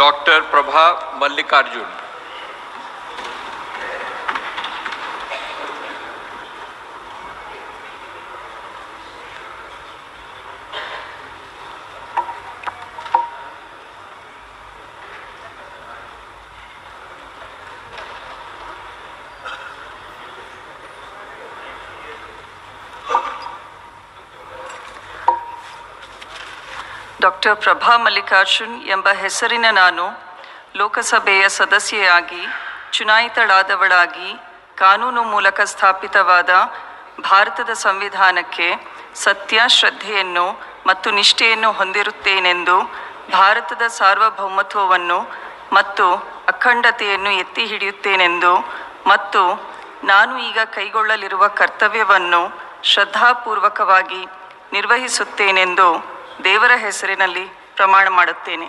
Dr. Prabha Mallikarjun. Doctor Prabha Mallikarjun ಎಂಬ ಹೆಸರಿನ ನಾನು ಲೋಕಸಭೆಯ ಸದಸ್ಯೆಯಾಗಿ ಚುನಾಯಿತಳಾದವಳಾಗಿ ಕಾನೂನು ಮೂಲಕ ಸ್ಥಾಪಿತವಾದ ಭಾರತದ ಸಂವಿಧಾನಕ್ಕೆ ಸತ್ಯ ಶ್ರದ್ಧೆಯನ್ನು ಮತ್ತು ನಿಷ್ಠೆಯನ್ನು ಹೊಂದಿರುತ್ತೇನೆಂದು ಭಾರತದ ಸಾರ್ವಭೌಮತ್ವವನ್ನು ಮತ್ತು ಅಖಂಡತೆಯನ್ನು ಎತ್ತಿ ಹಿಡಿಯುತ್ತೇನೆಂದು ಮತ್ತು ನಾನು ಈಗ ಕೈಗೊಳ್ಳಲಿರುವ ಕರ್ತವ್ಯವನ್ನು ಶ್ರದ್ಧಾಪೂರ್ವಕವಾಗಿ ನಿರ್ವಹಿಸುತ್ತೇನೆಂದು ದೇವರ ಹೆಸರಿನಲ್ಲಿ ಪ್ರಮಾಣ ಮಾಡುತ್ತೇನೆ.